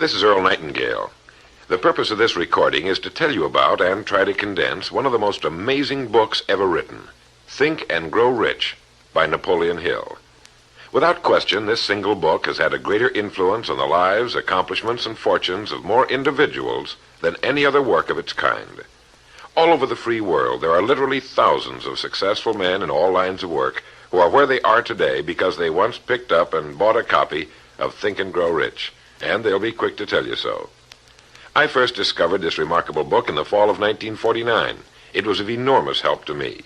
This is Earl Nightingale. The purpose of this recording is to tell you about and try to condense one of the most amazing books ever written, Think and Grow Rich by Napoleon Hill. Without question, this single book has had a greater influence on the lives, accomplishments, and fortunes of more individuals than any other work of its kind. All over the free world, there are literally thousands of successful men in all lines of work who are where they are today because they once picked up and bought a copy of Think and Grow Rich, and they'll be quick to tell you so. I first discovered this remarkable book in the fall of 1949. It was of enormous help to me.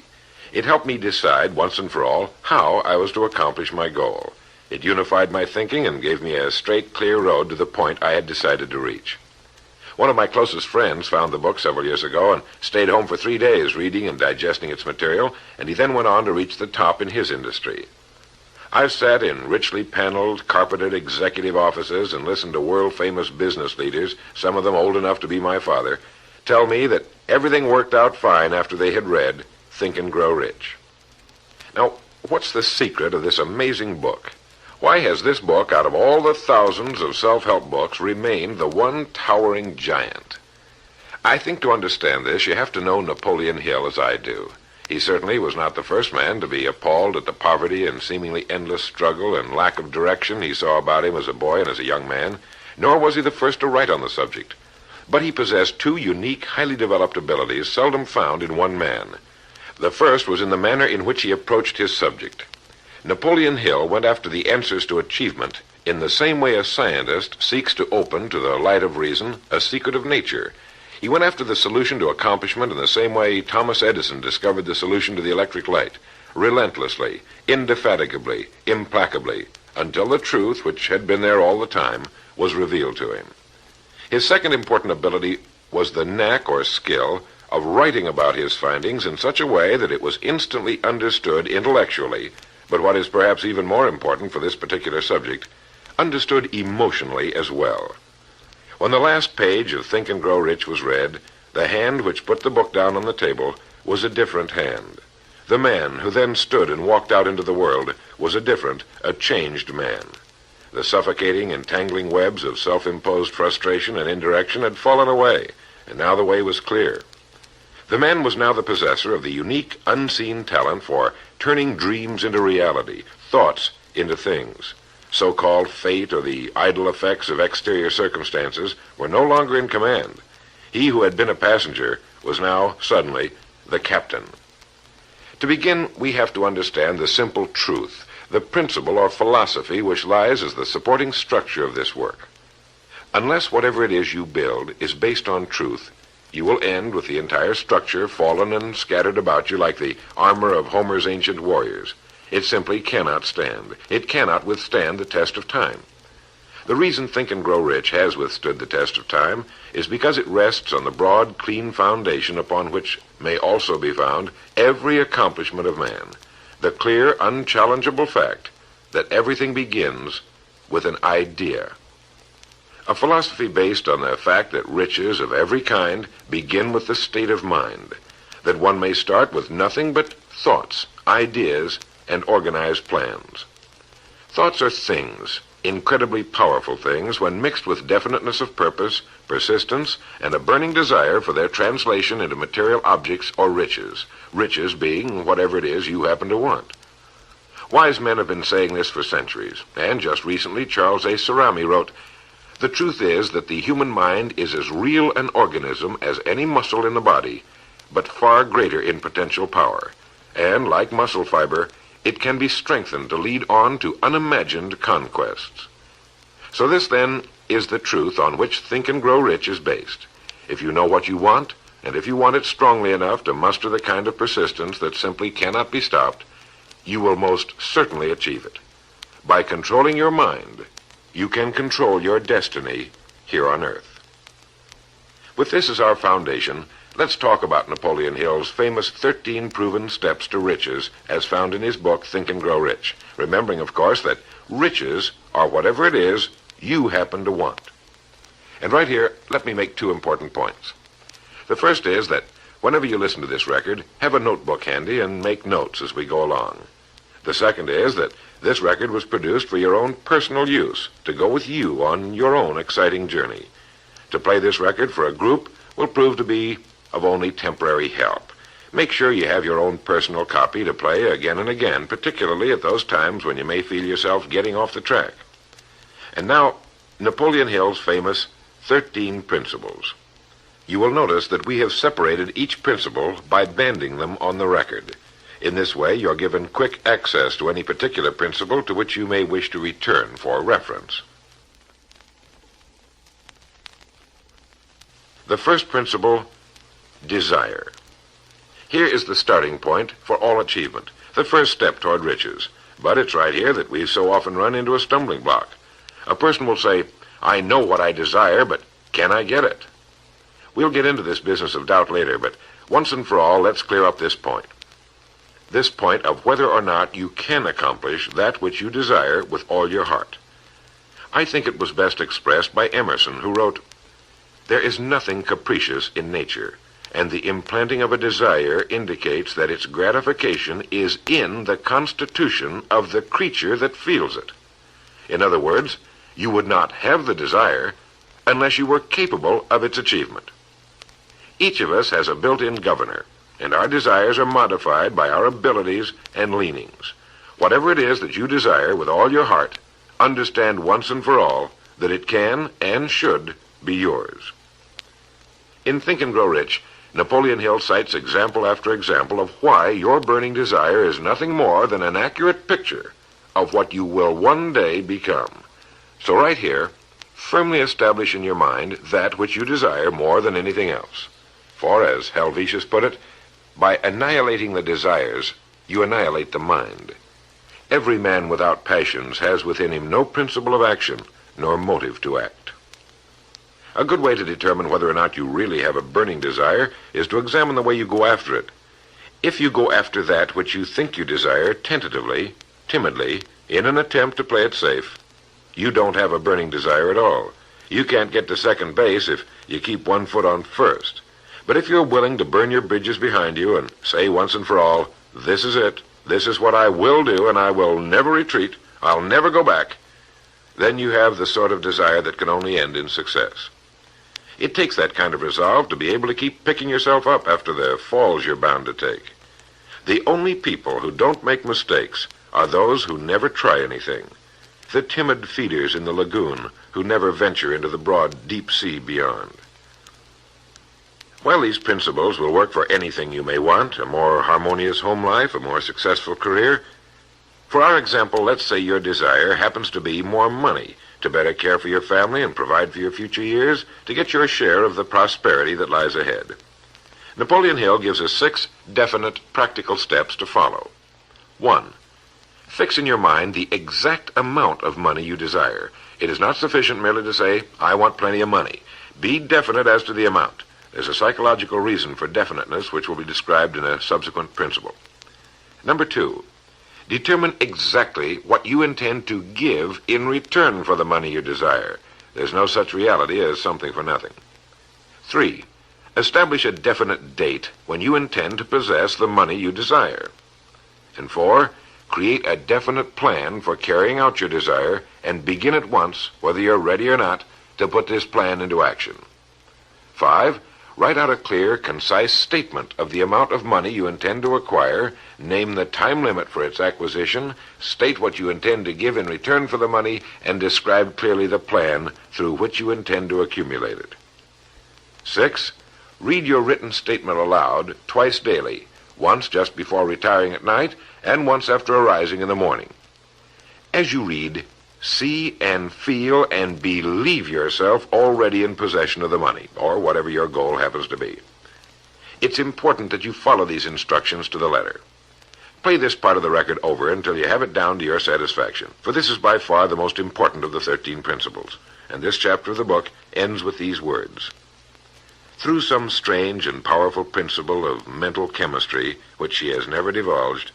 It helped me decide once and for all how I was to accomplish my goal. It unified my thinking and gave me a straight, clear road to the point I had decided to reach. One of my closest friends found the book several years ago and stayed home for 3 days reading and digesting its material, and he then went on to reach the top in his industry. I've sat in richly paneled, carpeted executive offices and listened to world-famous business leaders, some of them old enough to be my father, tell me that everything worked out fine after they had read Think and Grow Rich. Now, what's the secret of this amazing book? Why has this book, out of all the thousands of self-help books, remained the one towering giant? I think to understand this, you have to know Napoleon Hill as I do. He certainly was not the first man to be appalled at the poverty and seemingly endless struggle and lack of direction he saw about him as a boy and as a young man, nor was he the first to write on the subject. But he possessed two unique, highly developed abilities seldom found in one man. The first was in the manner in which he approached his subject. Napoleon Hill went after the answers to achievement in the same way a scientist seeks to open to the light of reason a secret of nature. He went after the solution to accomplishment in the same way Thomas Edison discovered the solution to the electric light, relentlessly, indefatigably, implacably, until the truth, which had been there all the time, was revealed to him. His second important ability was the knack or skill of writing about his findings in such a way that it was instantly understood intellectually, but what is perhaps even more important for this particular subject, understood emotionally as well. When the last page of Think and Grow Rich was read, the hand which put the book down on the table was a different hand. The man who then stood and walked out into the world was a changed man. The suffocating, entangling webs of self-imposed frustration and indirection had fallen away, and now the way was clear. The man was now the possessor of the unique, unseen talent for turning dreams into reality, thoughts into things. So-called fate or the idle effects of exterior circumstances were no longer in command. He who had been a passenger was now, suddenly, the captain. To begin, we have to understand the simple truth, the principle or philosophy which lies as the supporting structure of this work. Unless whatever it is you build is based on truth, you will end with the entire structure fallen and scattered about you like the armor of Homer's ancient warriors. It simply cannot stand. It cannot withstand the test of time. The reason Think and Grow Rich has withstood the test of time is because it rests on the broad, clean foundation upon which may also be found every accomplishment of man, the clear, unchallengeable fact that everything begins with an idea. A philosophy based on the fact that riches of every kind begin with the state of mind, that one may start with nothing but thoughts, ideas, and organized plans. Thoughts are things, incredibly powerful things, when mixed with definiteness of purpose, persistence, and a burning desire for their translation into material objects or riches, riches being whatever it is you happen to want. Wise men have been saying this for centuries, and just recently Charles A. Cerami wrote, "The truth is that the human mind is as real an organism as any muscle in the body, but far greater in potential power, and, like muscle fiber, it can be strengthened to lead on to unimagined conquests." So this, then, is the truth on which Think and Grow Rich is based. If you know what you want, and if you want it strongly enough to muster the kind of persistence that simply cannot be stopped, you will most certainly achieve it. By controlling your mind, you can control your destiny here on Earth. With this as our foundation, let's talk about Napoleon Hill's famous 13 proven steps to riches as found in his book, Think and Grow Rich, remembering, of course, that riches are whatever it is you happen to want. And right here, let me make two important points. The first is that whenever you listen to this record, have a notebook handy and make notes as we go along. The second is that this record was produced for your own personal use, to go with you on your own exciting journey. To play this record for a group will prove to be of only temporary help. Make sure you have your own personal copy to play again and again, particularly at those times when you may feel yourself getting off the track. And now, Napoleon Hill's famous 13 Principles. You will notice that we have separated each principle by banding them on the record. In this way, you're given quick access to any particular principle to which you may wish to return for reference. The first principle, desire. Here is the starting point for all achievement, the first step toward riches. But it's right here that we so often run into a stumbling block. A person will say, I know what I desire, but can I get it? We'll get into this business of doubt later, but once and for all, let's clear up this point. This point of whether or not you can accomplish that which you desire with all your heart. I think it was best expressed by Emerson, who wrote, there is nothing capricious in nature, and the implanting of a desire indicates that its gratification is in the constitution of the creature that feels it. In other words, you would not have the desire unless you were capable of its achievement. Each of us has a built-in governor, and our desires are modified by our abilities and leanings. Whatever it is that you desire with all your heart, understand once and for all that it can and should be yours. In Think and Grow Rich, Napoleon Hill cites example after example of why your burning desire is nothing more than an accurate picture of what you will one day become. So right here, firmly establish in your mind that which you desire more than anything else. For, as Helvetius put it, by annihilating the desires, you annihilate the mind. Every man without passions has within him no principle of action, nor motive to act. A good way to determine whether or not you really have a burning desire is to examine the way you go after it. If you go after that which you think you desire tentatively, timidly, in an attempt to play it safe, you don't have a burning desire at all. You can't get to second base if you keep one foot on first. But if you're willing to burn your bridges behind you and say once and for all, this is it, this is what I will do, and I will never retreat, I'll never go back, then you have the sort of desire that can only end in success. It takes that kind of resolve to be able to keep picking yourself up after the falls you're bound to take. The only people who don't make mistakes are those who never try anything, the timid feeders in the lagoon who never venture into the broad deep sea beyond. While these principles will work for anything you may want, a more harmonious home life, a more successful career, for our example, let's say your desire happens to be more money, to better care for your family and provide for your future years, to get your share of the prosperity that lies ahead. Napoleon Hill gives us 6 definite, practical steps to follow. 1. Fix in your mind the exact amount of money you desire. It is not sufficient merely to say, I want plenty of money. Be definite as to the amount. There's a psychological reason for definiteness which will be described in a subsequent principle. Number 2. Determine exactly what you intend to give in return for the money you desire. There's no such reality as something for nothing. 3. Establish a definite date when you intend to possess the money you desire. And 4. Create a definite plan for carrying out your desire and begin at once, whether you're ready or not, to put this plan into action. 5. Write out a clear, concise statement of the amount of money you intend to acquire, name the time limit for its acquisition, state what you intend to give in return for the money, and describe clearly the plan through which you intend to accumulate it. 6. Read your written statement aloud twice daily, once just before retiring at night, and once after arising in the morning. As you read, see and feel and believe yourself already in possession of the money, or whatever your goal happens to be. It's important that you follow these instructions to the letter. Play this part of the record over until you have it down to your satisfaction, for this is by far the most important of the 13 principles, and this chapter of the book ends with these words. Through some strange and powerful principle of mental chemistry, which she has never divulged,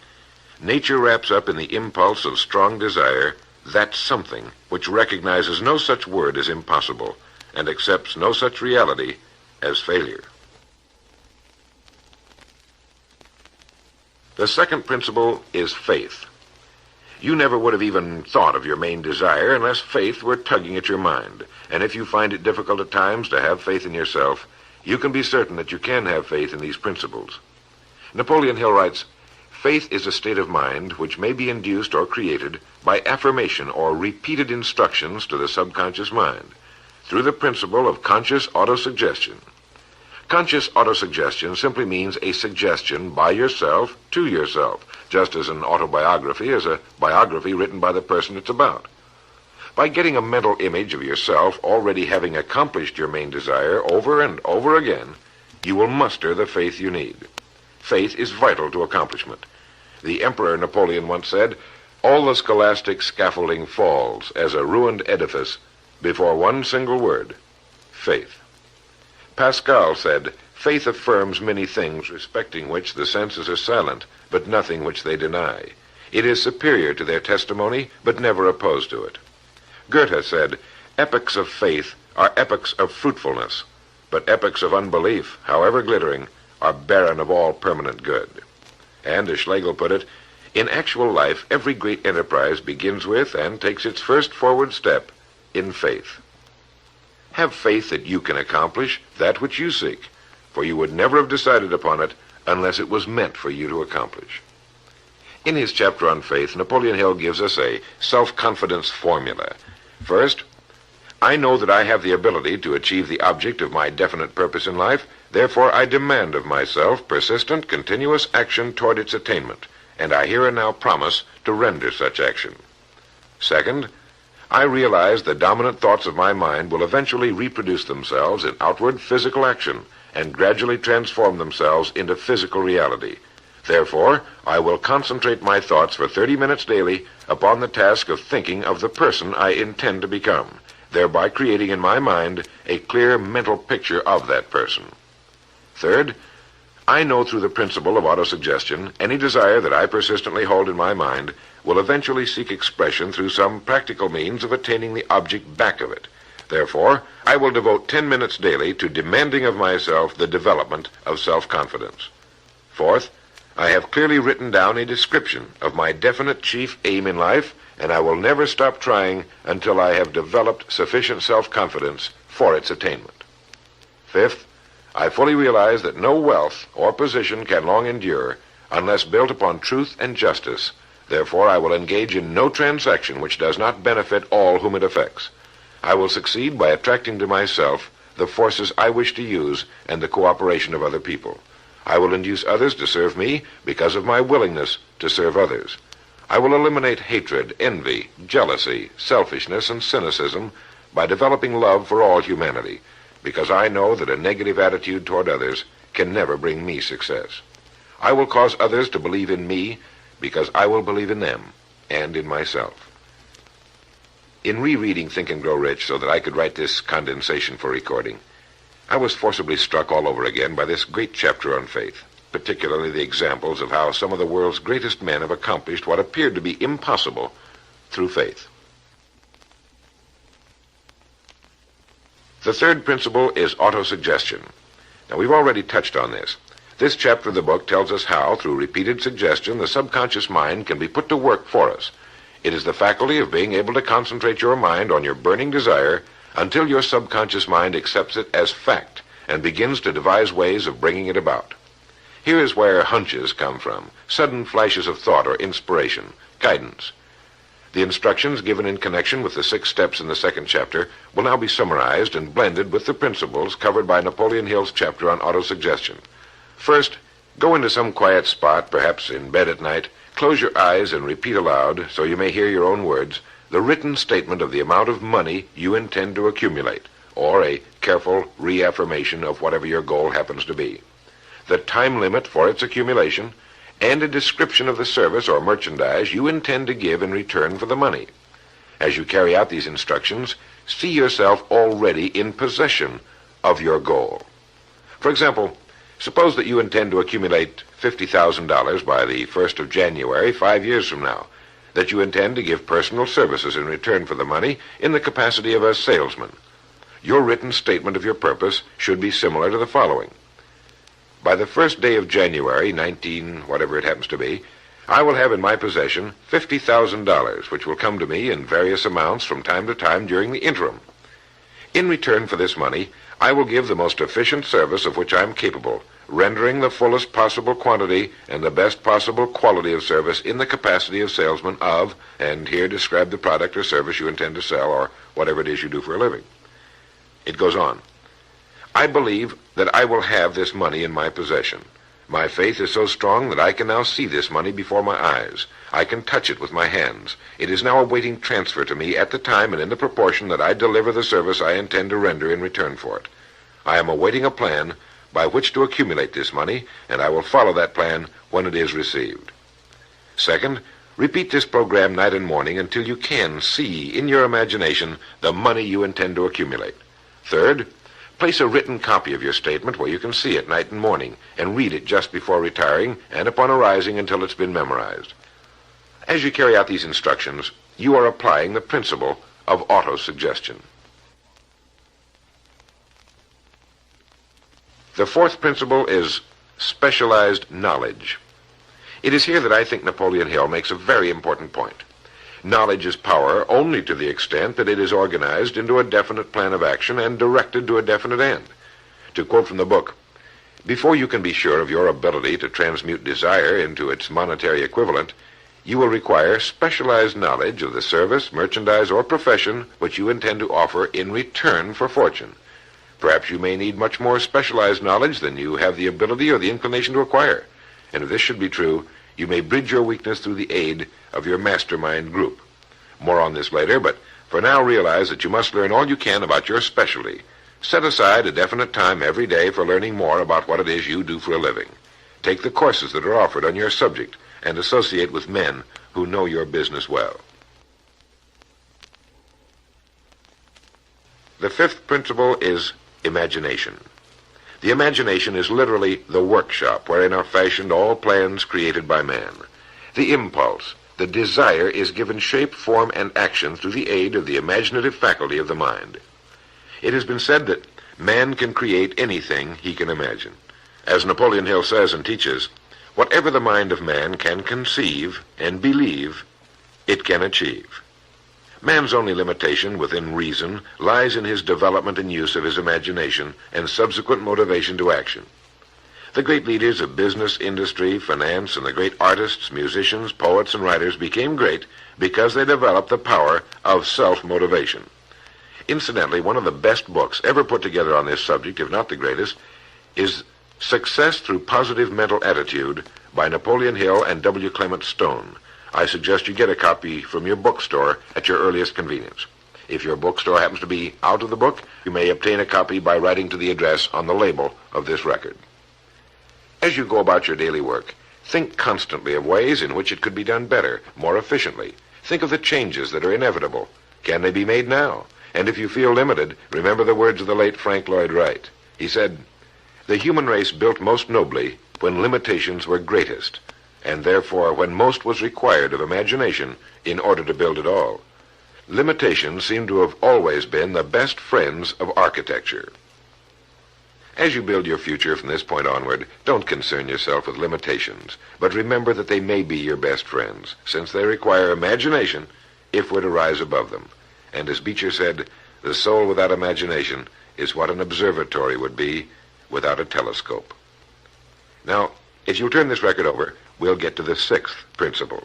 nature wraps up in the impulse of strong desire that something which recognizes no such word as impossible and accepts no such reality as failure. The second principle is faith. You never would have even thought of your main desire unless faith were tugging at your mind. And if you find it difficult at times to have faith in yourself, you can be certain that you can have faith in these principles. Napoleon Hill writes, "Faith is a state of mind which may be induced or created by affirmation or repeated instructions to the subconscious mind through the principle of conscious autosuggestion." Conscious autosuggestion simply means a suggestion by yourself to yourself, just as an autobiography is a biography written by the person it's about. By getting a mental image of yourself already having accomplished your main desire over and over again, you will muster the faith you need. Faith is vital to accomplishment. The Emperor Napoleon once said, "All the scholastic scaffolding falls as a ruined edifice before one single word, faith." Pascal said, "Faith affirms many things respecting which the senses are silent, but nothing which they deny. It is superior to their testimony, but never opposed to it." Goethe said, "Epochs of faith are epochs of fruitfulness, but epochs of unbelief, however glittering, are barren of all permanent good." And, as Schlegel put it, "In actual life, every great enterprise begins with and takes its first forward step in faith." Have faith that you can accomplish that which you seek, for you would never have decided upon it unless it was meant for you to accomplish. In his chapter on faith, Napoleon Hill gives us a self-confidence formula. First, I know that I have the ability to achieve the object of my definite purpose in life, therefore I demand of myself persistent, continuous action toward its attainment, and I here and now promise to render such action. Second, I realize the dominant thoughts of my mind will eventually reproduce themselves in outward physical action and gradually transform themselves into physical reality. Therefore, I will concentrate my thoughts for 30 minutes daily upon the task of thinking of the person I intend to become, thereby creating in my mind a clear mental picture of that person. Third, I know through the principle of autosuggestion any desire that I persistently hold in my mind will eventually seek expression through some practical means of attaining the object back of it. Therefore, I will devote 10 minutes daily to demanding of myself the development of self-confidence. Fourth, I have clearly written down a description of my definite chief aim in life, and I will never stop trying until I have developed sufficient self-confidence for its attainment. Fifth, I fully realize that no wealth or position can long endure unless built upon truth and justice. Therefore, I will engage in no transaction which does not benefit all whom it affects. I will succeed by attracting to myself the forces I wish to use and the cooperation of other people. I will induce others to serve me because of my willingness to serve others. I will eliminate hatred, envy, jealousy, selfishness, and cynicism by developing love for all humanity, because I know that a negative attitude toward others can never bring me success. I will cause others to believe in me because I will believe in them and in myself. In rereading Think and Grow Rich so that I could write this condensation for recording, I was forcibly struck all over again by this great chapter on faith, particularly the examples of how some of the world's greatest men have accomplished what appeared to be impossible through faith. The third principle is autosuggestion. Now, we've already touched on this. This chapter of the book tells us how, through repeated suggestion, the subconscious mind can be put to work for us. It is the faculty of being able to concentrate your mind on your burning desire until your subconscious mind accepts it as fact and begins to devise ways of bringing it about. Here is where hunches come from, sudden flashes of thought or inspiration, guidance. The instructions given in connection with the 6 steps in the second chapter will now be summarized and blended with the principles covered by Napoleon Hill's chapter on autosuggestion. First, go into some quiet spot, perhaps in bed at night, close your eyes and repeat aloud, so you may hear your own words, the written statement of the amount of money you intend to accumulate, or a careful reaffirmation of whatever your goal happens to be, the time limit for its accumulation, and a description of the service or merchandise you intend to give in return for the money. As you carry out these instructions, see yourself already in possession of your goal. For example, suppose that you intend to accumulate $50,000 by the 1st of January, 5 years from now, that you intend to give personal services in return for the money in the capacity of a salesman. Your written statement of your purpose should be similar to the following. By the 1st day of January, 19, whatever it happens to be, I will have in my possession $50,000, which will come to me in various amounts from time to time during the interim. In return for this money, I will give the most efficient service of which I am capable, rendering the fullest possible quantity and the best possible quality of service in the capacity of salesman of, and here describe the product or service you intend to sell or whatever it is you do for a living. It goes on. I believe that I will have this money in my possession. My faith is so strong that I can now see this money before my eyes. I can touch it with my hands. It is now awaiting transfer to me at the time and in the proportion that I deliver the service I intend to render in return for it. I am awaiting a plan by which to accumulate this money, and I will follow that plan when it is received. Second, repeat this program night and morning until you can see in your imagination the money you intend to accumulate. Third, place a written copy of your statement where you can see it night and morning, and read it just before retiring and upon arising until it's been memorized. As you carry out these instructions, you are applying the principle of autosuggestion. The fourth principle is specialized knowledge. It is here that I think Napoleon Hill makes a very important point. Knowledge is power only to the extent that it is organized into a definite plan of action and directed to a definite end. To quote from the book, before you can be sure of your ability to transmute desire into its monetary equivalent, you will require specialized knowledge of the service, merchandise, or profession which you intend to offer in return for fortune. Perhaps you may need much more specialized knowledge than you have the ability or the inclination to acquire. And if this should be true, you may bridge your weakness through the aid of your Mastermind group. More on this later, but for now realize that you must learn all you can about your specialty. Set aside a definite time every day for learning more about what it is you do for a living. Take the courses that are offered on your subject and associate with men who know your business well. The fifth principle is imagination. The imagination is literally the workshop wherein are fashioned all plans created by man. The impulse, the desire, is given shape, form, and action through the aid of the imaginative faculty of the mind. It has been said that man can create anything he can imagine. As Napoleon Hill says and teaches, whatever the mind of man can conceive and believe, it can achieve. Man's only limitation within reason lies in his development and use of his imagination and subsequent motivation to action. The great leaders of business, industry, finance, and the great artists, musicians, poets, and writers became great because they developed the power of self-motivation. Incidentally, one of the best books ever put together on this subject, if not the greatest, is Success Through Positive Mental Attitude by Napoleon Hill and W. Clement Stone. I suggest you get a copy from your bookstore at your earliest convenience. If your bookstore happens to be out of the book, you may obtain a copy by writing to the address on the label of this record. As you go about your daily work, think constantly of ways in which it could be done better, more efficiently. Think of the changes that are inevitable. Can they be made now? And if you feel limited, remember the words of the late Frank Lloyd Wright. He said, "The human race built most nobly when limitations were greatest, and therefore when most was required of imagination in order to build it all. Limitations seem to have always been the best friends of architecture." As you build your future from this point onward, don't concern yourself with limitations, but remember that they may be your best friends, since they require imagination if we're to rise above them. And as Beecher said, the soul without imagination is what an observatory would be without a telescope. Now, if you'll turn this record over, we'll get to the sixth principle.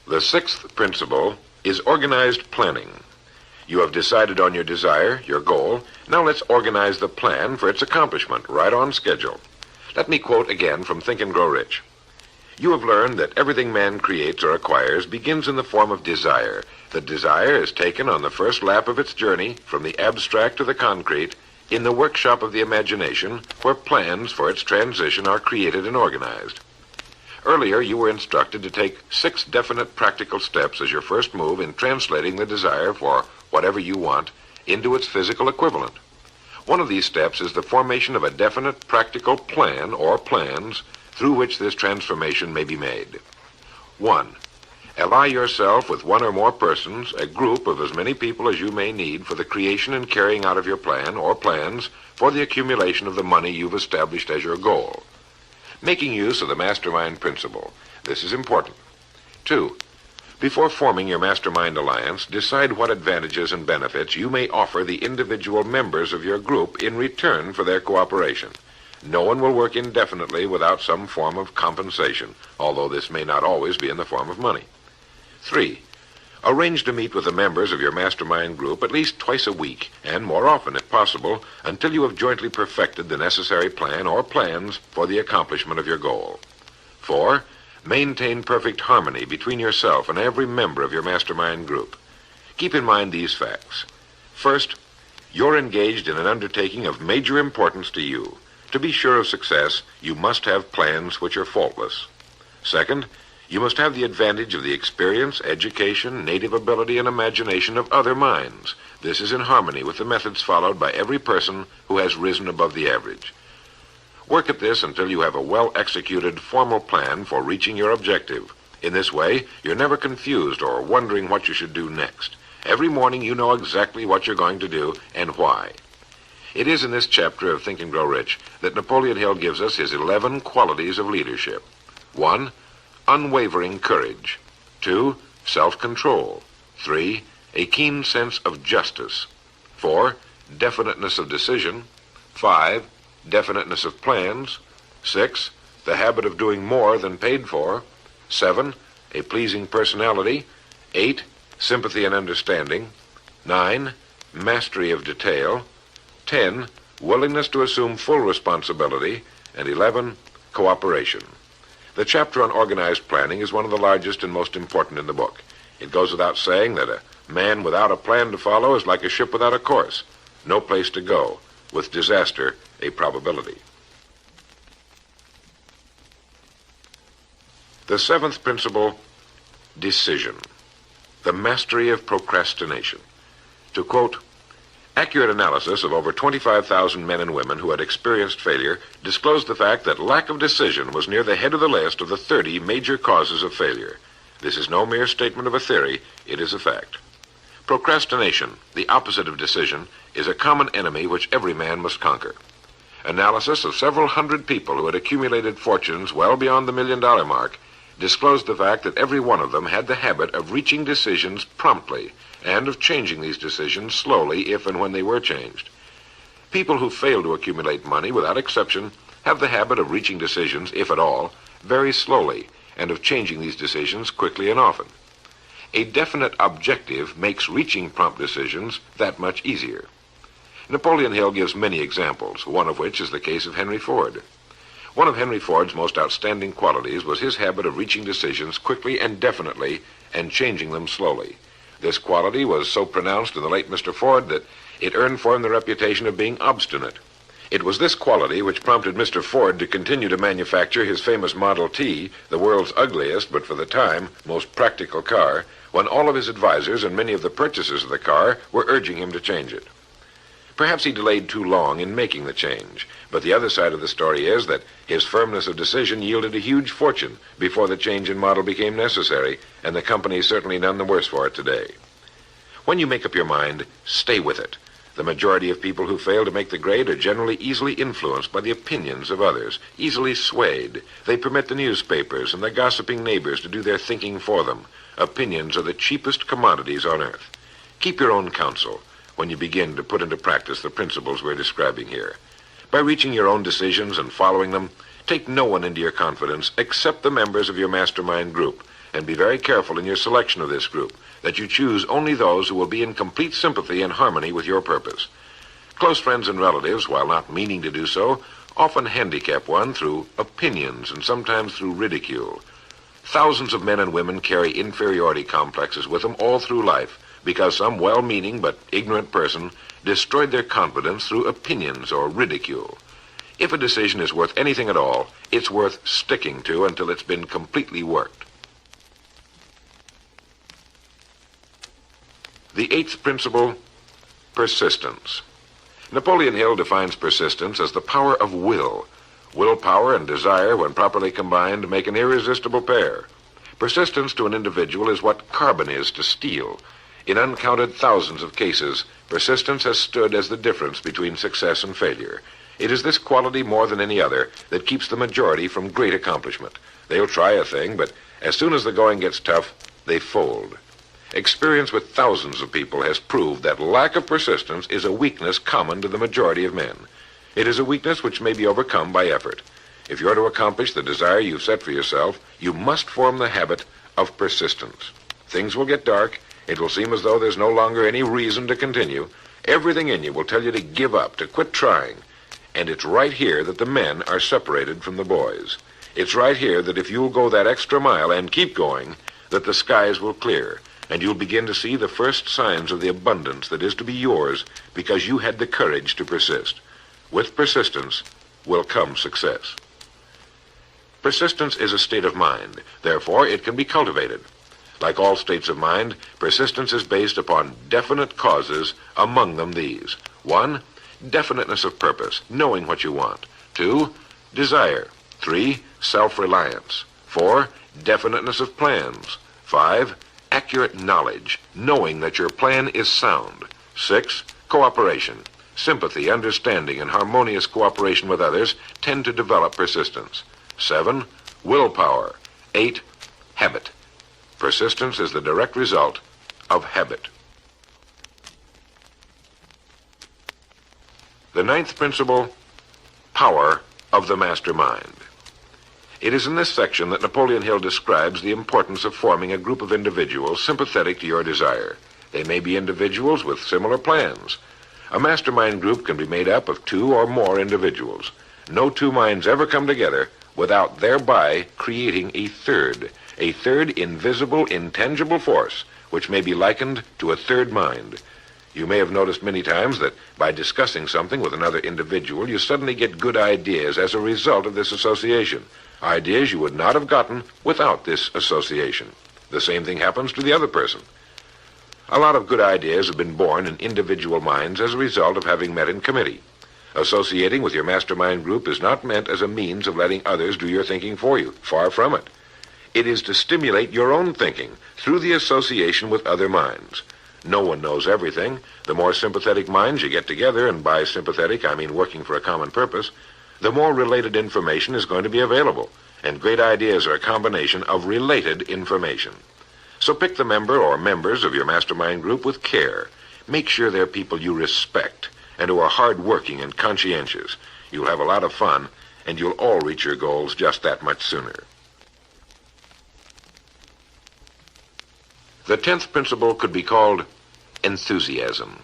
The sixth principle is organized planning. You have decided on your desire, your goal. Now let's organize the plan for its accomplishment, right on schedule. Let me quote again from Think and Grow Rich. You have learned that everything man creates or acquires begins in the form of desire. The desire is taken on the first lap of its journey from the abstract to the concrete in the workshop of the imagination, where plans for its transition are created and organized. Earlier, you were instructed to take 6 definite practical steps as your first move in translating the desire for whatever you want into its physical equivalent. One of these steps is the formation of a definite practical plan or plans through which this transformation may be made. 1. Ally yourself with one or more persons, a group of as many people as you may need for the creation and carrying out of your plan or plans for the accumulation of the money you've established as your goal. Making use of the Mastermind principle. This is important. 2. Before forming your Mastermind alliance, decide what advantages and benefits you may offer the individual members of your group in return for their cooperation. No one will work indefinitely without some form of compensation, although this may not always be in the form of money. 3. Arrange to meet with the members of your Mastermind group at least twice a week, and more often if possible, until you have jointly perfected the necessary plan or plans for the accomplishment of your goal. 4. Maintain perfect harmony between yourself and every member of your Mastermind group. Keep in mind these facts. First, you're engaged in an undertaking of major importance to you. To be sure of success, you must have plans which are faultless. Second, you must have the advantage of the experience, education, native ability, and imagination of other minds. This is in harmony with the methods followed by every person who has risen above the average. Work at this until you have a well-executed, formal plan for reaching your objective. In this way, you're never confused or wondering what you should do next. Every morning you know exactly what you're going to do and why. It is in this chapter of Think and Grow Rich that Napoleon Hill gives us his 11 qualities of leadership. 1. Unwavering courage. 2. Self-control. 3. A keen sense of justice. 4. Definiteness of decision. 5. Definiteness of plans. 6. The habit of doing more than paid for. 7. A pleasing personality. 8. Sympathy and understanding. 9. Mastery of detail. 10. Willingness to assume full responsibility. And 11. Cooperation. The chapter on organized planning is one of the largest and most important in the book. It goes without saying that a man without a plan to follow is like a ship without a course. No place to go, with disaster a probability. The 7th principle, decision. The mastery of procrastination. To quote, accurate analysis of over 25,000 men and women who had experienced failure disclosed the fact that lack of decision was near the head of the list of the 30 major causes of failure. This is no mere statement of a theory, it is a fact. Procrastination, the opposite of decision, is a common enemy which every man must conquer. Analysis of several hundred people who had accumulated fortunes well beyond the $1 million mark disclosed the fact that every one of them had the habit of reaching decisions promptly and of changing these decisions slowly if and when they were changed. People who fail to accumulate money, without exception, have the habit of reaching decisions, if at all, very slowly, and of changing these decisions quickly and often. A definite objective makes reaching prompt decisions that much easier. Napoleon Hill gives many examples, one of which is the case of Henry Ford. One of Henry Ford's most outstanding qualities was his habit of reaching decisions quickly and definitely and changing them slowly. This quality was so pronounced in the late Mr. Ford that it earned for him the reputation of being obstinate. It was this quality which prompted Mr. Ford to continue to manufacture his famous Model T, the world's ugliest, but for the time, most practical car, when all of his advisors and many of the purchasers of the car were urging him to change it. Perhaps he delayed too long in making the change, but the other side of the story is that his firmness of decision yielded a huge fortune before the change in model became necessary, and the company is certainly none the worse for it today. When you make up your mind, stay with it. The majority of people who fail to make the grade are generally easily influenced by the opinions of others, easily swayed. They permit the newspapers and the gossiping neighbors to do their thinking for them. Opinions are the cheapest commodities on earth. Keep your own counsel when you begin to put into practice the principles we're describing here. By reaching your own decisions and following them, take no one into your confidence except the members of your mastermind group, and be very careful in your selection of this group, that you choose only those who will be in complete sympathy and harmony with your purpose. Close friends and relatives, while not meaning to do so, often handicap one through opinions and sometimes through ridicule. Thousands of men and women carry inferiority complexes with them all through life because some well-meaning but ignorant person destroyed their confidence through opinions or ridicule. If a decision is worth anything at all, it's worth sticking to until it's been completely worked. The 8th principle, persistence. Napoleon Hill defines persistence as the power of will. Willpower and desire, when properly combined, make an irresistible pair. Persistence to an individual is what carbon is to steel. In uncounted thousands of cases, persistence has stood as the difference between success and failure. It is this quality more than any other that keeps the majority from great accomplishment. They'll try a thing, but as soon as the going gets tough, they fold. Experience with thousands of people has proved that lack of persistence is a weakness common to the majority of men. It is a weakness which may be overcome by effort. If you're to accomplish the desire you've set for yourself, you must form the habit of persistence. Things will get dark. It will seem as though there's no longer any reason to continue. Everything in you will tell you to give up, to quit trying. And it's right here that the men are separated from the boys. It's right here that if you'll go that extra mile and keep going, that the skies will clear, and you'll begin to see the first signs of the abundance that is to be yours because you had the courage to persist. With persistence will come success. Persistence is a state of mind. Therefore, it can be cultivated. Like all states of mind, persistence is based upon definite causes, among them these. 1, definiteness of purpose, knowing what you want. 2, desire. 3, self-reliance. 4, definiteness of plans. 5, accurate knowledge, knowing that your plan is sound. 6, cooperation. Sympathy, understanding, and harmonious cooperation with others tend to develop persistence. 7, willpower. 8, habit. Persistence is the direct result of habit. The 9th principle, power of the mastermind. It is in this section that Napoleon Hill describes the importance of forming a group of individuals sympathetic to your desire. They may be individuals with similar plans. A mastermind group can be made up of 2 or more individuals. No 2 minds ever come together without thereby creating a third invisible, intangible force, which may be likened to a third mind. You may have noticed many times that by discussing something with another individual, you suddenly get good ideas as a result of this association. Ideas you would not have gotten without this association. The same thing happens to the other person. A lot of good ideas have been born in individual minds as a result of having met in committee. Associating with your mastermind group is not meant as a means of letting others do your thinking for you. Far from it. It is to stimulate your own thinking through the association with other minds. No one knows everything. The more sympathetic minds you get together, and by sympathetic I mean working for a common purpose, the more related information is going to be available, and great ideas are a combination of related information. So pick the member or members of your mastermind group with care. Make sure they're people you respect and who are hard-working and conscientious. You'll have a lot of fun, and you'll all reach your goals just that much sooner. The 10th principle could be called enthusiasm.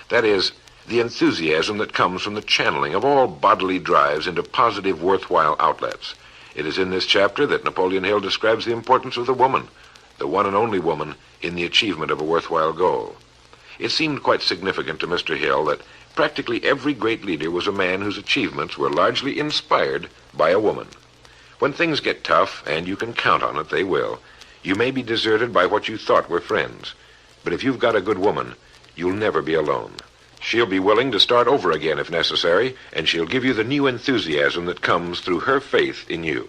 That is, the enthusiasm that comes from the channeling of all bodily drives into positive, worthwhile outlets. It is in this chapter that Napoleon Hill describes the importance of the woman, the one and only woman, in the achievement of a worthwhile goal. It seemed quite significant to Mr. Hill that practically every great leader was a man whose achievements were largely inspired by a woman. When things get tough, and you can count on it, they will, you may be deserted by what you thought were friends. But if you've got a good woman, you'll never be alone. She'll be willing to start over again if necessary, and she'll give you the new enthusiasm that comes through her faith in you.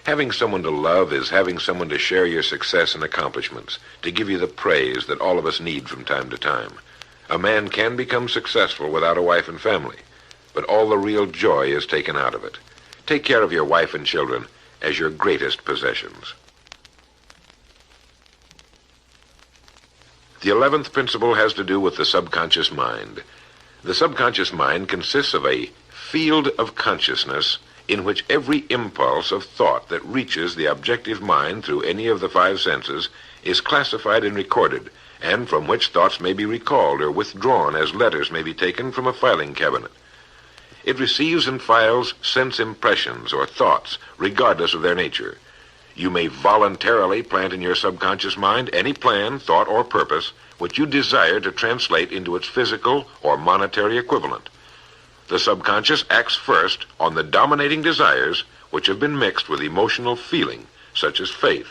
Having someone to love is having someone to share your success and accomplishments, to give you the praise that all of us need from time to time. A man can become successful without a wife and family, but all the real joy is taken out of it. Take care of your wife and children as your greatest possessions. The 11th principle has to do with the subconscious mind. The subconscious mind consists of a field of consciousness in which every impulse of thought that reaches the objective mind through any of the 5 senses is classified and recorded, and from which thoughts may be recalled or withdrawn as letters may be taken from a filing cabinet. It receives and files sense impressions or thoughts, regardless of their nature. You may voluntarily plant in your subconscious mind any plan, thought, or purpose which you desire to translate into its physical or monetary equivalent. The subconscious acts first on the dominating desires which have been mixed with emotional feeling, such as faith.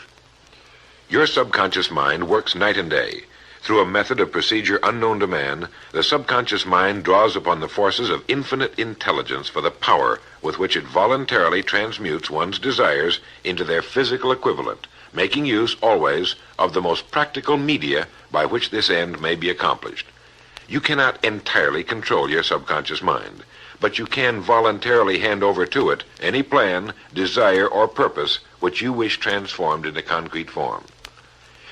Your subconscious mind works night and day. Through a method of procedure unknown to man, the subconscious mind draws upon the forces of infinite intelligence for the power with which it voluntarily transmutes one's desires into their physical equivalent, making use always of the most practical media by which this end may be accomplished. You cannot entirely control your subconscious mind, but you can voluntarily hand over to it any plan, desire, or purpose which you wish transformed into concrete form.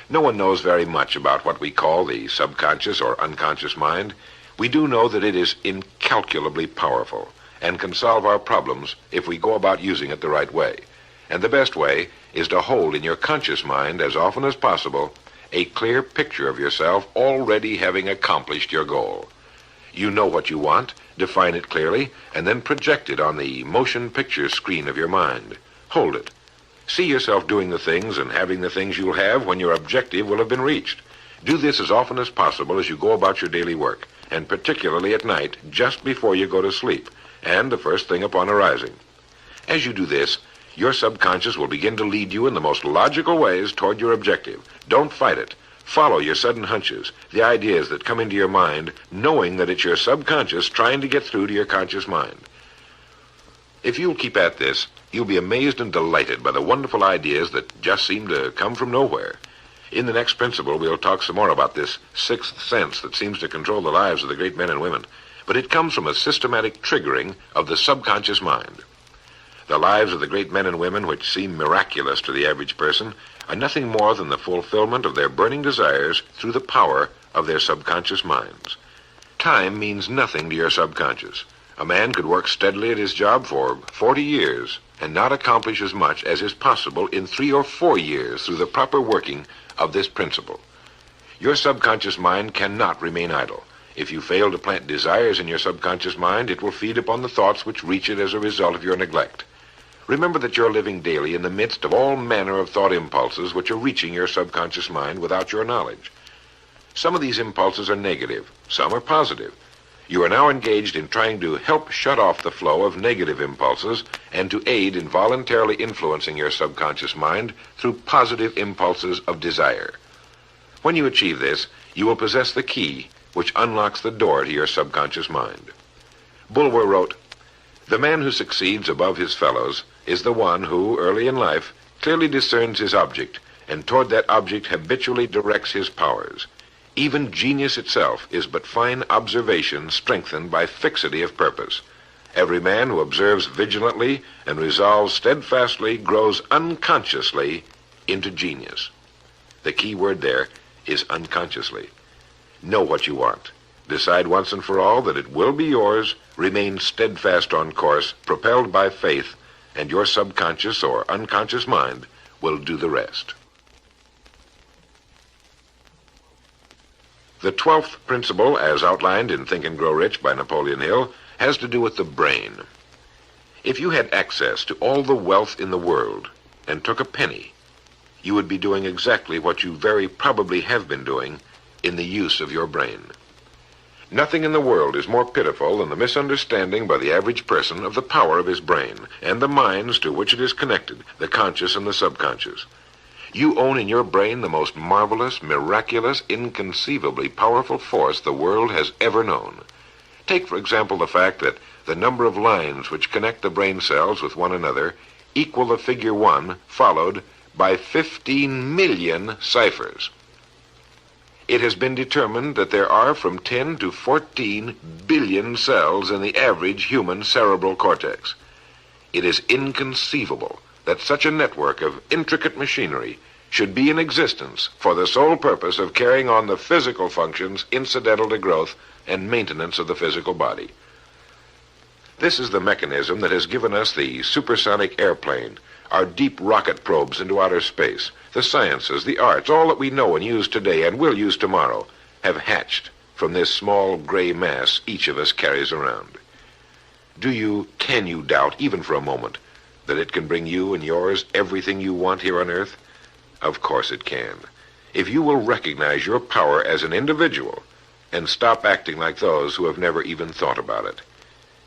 No one knows very much about what we call the subconscious or unconscious mind. We do know that it is incalculably powerful and can solve our problems if we go about using it the right way. And the best way is to hold in your conscious mind as often as possible a clear picture of yourself already having accomplished your goal. You know what you want, define it clearly, and then project it on the motion picture screen of your mind. Hold it. See yourself doing the things and having the things you'll have when your objective will have been reached. Do this as often as possible as you go about your daily work, and particularly at night, just before you go to sleep, and the first thing upon arising. As you do this, your subconscious will begin to lead you in the most logical ways toward your objective. Don't fight it. Follow your sudden hunches, the ideas that come into your mind, knowing that it's your subconscious trying to get through to your conscious mind. If you'll keep at this, you'll be amazed and delighted by the wonderful ideas that just seem to come from nowhere. In the next principle, we'll talk some more about this sixth sense that seems to control the lives of the great men and women, but it comes from a systematic triggering of the subconscious mind. The lives of the great men and women, which seem miraculous to the average person, are nothing more than the fulfillment of their burning desires through the power of their subconscious minds. Time means nothing to your subconscious. A man could work steadily at his job for 40 years and not accomplish as much as is possible in 3 or 4 years through the proper working of this principle. Your subconscious mind cannot remain idle. If you fail to plant desires in your subconscious mind, it will feed upon the thoughts which reach it as a result of your neglect. Remember that you're living daily in the midst of all manner of thought impulses which are reaching your subconscious mind without your knowledge. Some of these impulses are negative, some are positive. You are now engaged in trying to help shut off the flow of negative impulses and to aid in voluntarily influencing your subconscious mind through positive impulses of desire. When you achieve this, you will possess the key which unlocks the door to your subconscious mind. Bulwer wrote, "The man who succeeds above his fellows is the one who, early in life, clearly discerns his object, and toward that object habitually directs his powers. Even genius itself is but fine observation strengthened by fixity of purpose. Every man who observes vigilantly and resolves steadfastly grows unconsciously into genius." The key word there is unconsciously. Know what you want. Decide once and for all that it will be yours. Remain steadfast on course, propelled by faith, and your subconscious or unconscious mind will do the rest. The 12th principle, as outlined in Think and Grow Rich by Napoleon Hill, has to do with the brain. If you had access to all the wealth in the world and took a penny, you would be doing exactly what you very probably have been doing in the use of your brain. Nothing in the world is more pitiful than the misunderstanding by the average person of the power of his brain and the minds to which it is connected, the conscious and the subconscious. You own in your brain the most marvelous, miraculous, inconceivably powerful force the world has ever known. Take, for example, the fact that the number of lines which connect the brain cells with one another equal the figure 1 followed by 15 million ciphers. It has been determined that there are from 10 to 14 billion cells in the average human cerebral cortex. It is inconceivable that such a network of intricate machinery should be in existence for the sole purpose of carrying on the physical functions incidental to growth and maintenance of the physical body. This is the mechanism that has given us the supersonic airplane, our deep rocket probes into outer space, the sciences, the arts, all that we know and use today and will use tomorrow, have hatched from this small gray mass each of us carries around. Can you doubt, even for a moment, that it can bring you and yours everything you want here on Earth? Of course it can. If you will recognize your power as an individual and stop acting like those who have never even thought about it.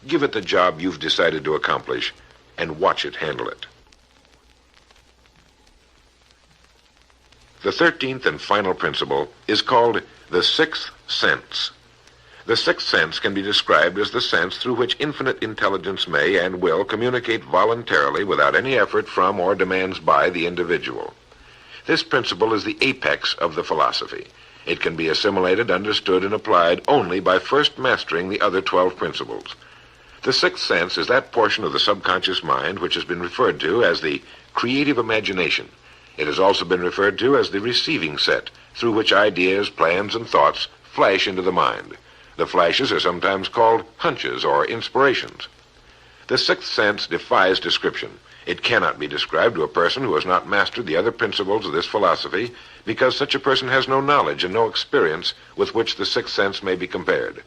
Give it the job you've decided to accomplish and watch it handle it. The 13th and final principle is called the sixth sense. The sixth sense can be described as the sense through which infinite intelligence may and will communicate voluntarily without any effort from or demands by the individual. This principle is the apex of the philosophy. It can be assimilated, understood, and applied only by first mastering the other 12 principles. The sixth sense is that portion of the subconscious mind which has been referred to as the creative imagination. It has also been referred to as the receiving set, through which ideas, plans, and thoughts flash into the mind. The flashes are sometimes called hunches or inspirations. The sixth sense defies description. It cannot be described to a person who has not mastered the other principles of this philosophy, because such a person has no knowledge and no experience with which the sixth sense may be compared.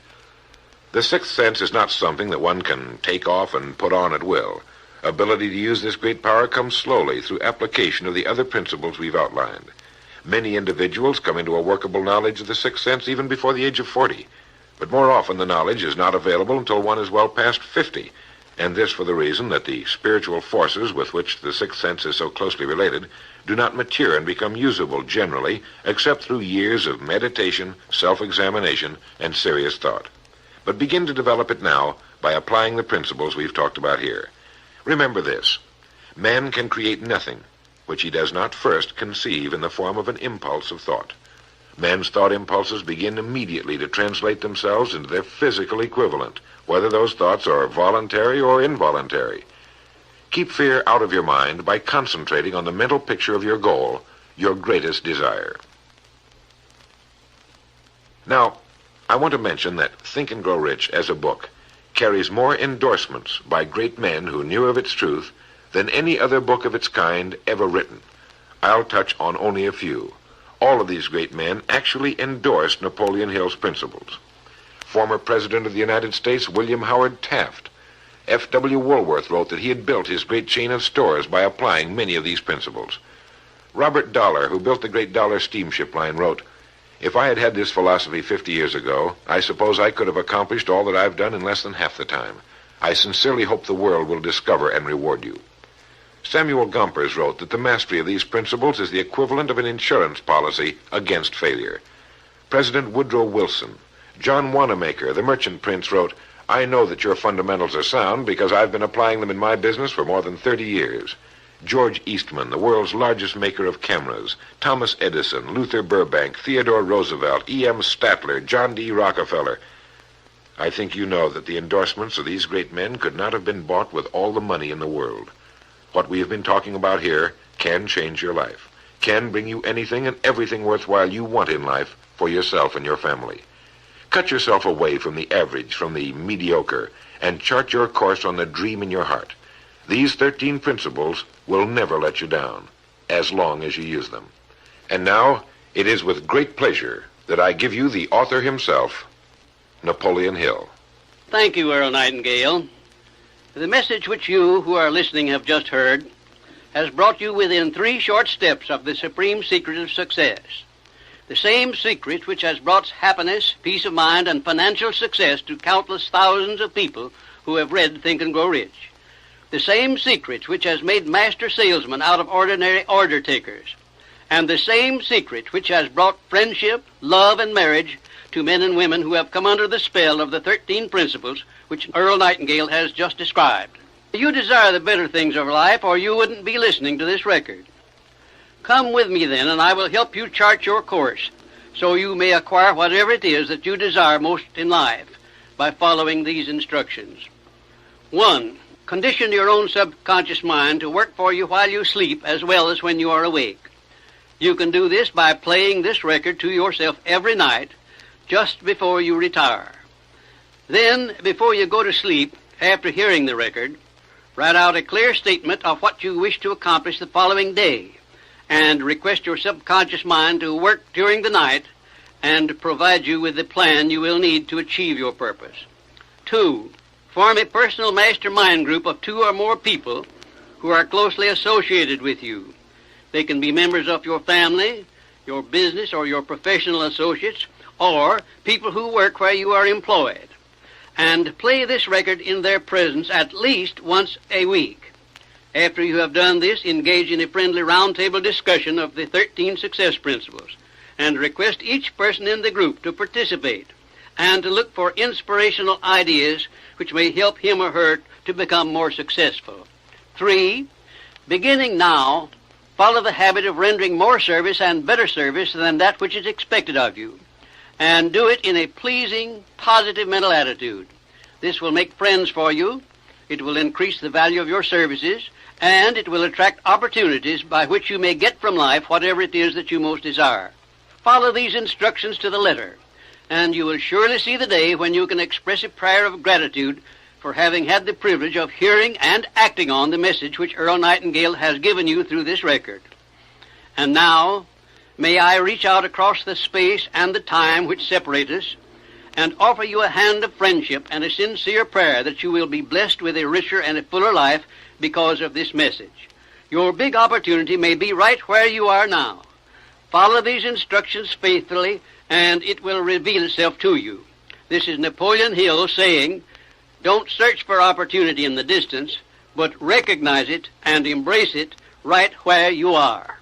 The sixth sense is not something that one can take off and put on at will. Ability to use this great power comes slowly through application of the other principles we've outlined. Many individuals come into a workable knowledge of the sixth sense even before the age of 40, but more often the knowledge is not available until one is well past 50, and this for the reason that the spiritual forces with which the sixth sense is so closely related do not mature and become usable generally except through years of meditation, self-examination, and serious thought. But begin to develop it now by applying the principles we've talked about here. Remember this: man can create nothing which he does not first conceive in the form of an impulse of thought. Man's thought impulses begin immediately to translate themselves into their physical equivalent, whether those thoughts are voluntary or involuntary. Keep fear out of your mind by concentrating on the mental picture of your goal, your greatest desire. Now, I want to mention that Think and Grow Rich as a book carries more endorsements by great men who knew of its truth than any other book of its kind ever written. I'll touch on only a few. All of these great men actually endorsed Napoleon Hill's principles. Former President of the United States William Howard Taft. F.W. Woolworth wrote that he had built his great chain of stores by applying many of these principles. Robert Dollar, who built the great Dollar steamship line, wrote, "If I had had this philosophy 50 years ago, I suppose I could have accomplished all that I've done in less than half the time. I sincerely hope the world will discover and reward you." Samuel Gompers wrote that the mastery of these principles is the equivalent of an insurance policy against failure. President Woodrow Wilson. John Wanamaker, the merchant prince, wrote, "I know that your fundamentals are sound because I've been applying them in my business for more than 30 years. George Eastman, the world's largest maker of cameras, Thomas Edison, Luther Burbank, Theodore Roosevelt, E.M. Statler, John D. Rockefeller. I think you know that the endorsements of these great men could not have been bought with all the money in the world. What we have been talking about here can change your life, can bring you anything and everything worthwhile you want in life for yourself and your family. Cut yourself away from the average, from the mediocre, and chart your course on the dream in your heart. These 13 principles will never let you down, as long as you use them. And now, it is with great pleasure that I give you the author himself, Napoleon Hill. Thank you, Earl Nightingale. The message which you who are listening have just heard has brought you within 3 short steps of the supreme secret of success. The same secret which has brought happiness, peace of mind, and financial success to countless thousands of people who have read Think and Grow Rich. The same secret which has made master salesmen out of ordinary order takers. And the same secret which has brought friendship, love, and marriage to men and women who have come under the spell of the 13 principles which Earl Nightingale has just described. You desire the better things of life, or you wouldn't be listening to this record. Come with me then, and I will help you chart your course, so you may acquire whatever it is that you desire most in life by following these instructions. 1. Condition your own subconscious mind to work for you while you sleep as well as when you are awake. You can do this by playing this record to yourself every night just before you retire. Then, before you go to sleep, after hearing the record, write out a clear statement of what you wish to accomplish the following day, and request your subconscious mind to work during the night and provide you with the plan you will need to achieve your purpose. 2. Form a personal mastermind group of 2 or more people who are closely associated with you. They can be members of your family, your business, or your professional associates, or people who work where you are employed. And play this record in their presence at least once a week. After you have done this, engage in a friendly roundtable discussion of the 13 success principles, and request each person in the group to participate and to look for inspirational ideas which may help him or her to become more successful. 3. Beginning now, follow the habit of rendering more service and better service than that which is expected of you, and do it in a pleasing, positive mental attitude. This will make friends for you, it will increase the value of your services, and it will attract opportunities by which you may get from life whatever it is that you most desire. Follow these instructions to the letter, and you will surely see the day when you can express a prayer of gratitude for having had the privilege of hearing and acting on the message which Earl Nightingale has given you through this record. And now, may I reach out across the space and the time which separate us and offer you a hand of friendship and a sincere prayer that you will be blessed with a richer and a fuller life because of this message. Your big opportunity may be right where you are now. Follow these instructions faithfully, and it will reveal itself to you. This is Napoleon Hill saying, don't search for opportunity in the distance, but recognize it and embrace it right where you are.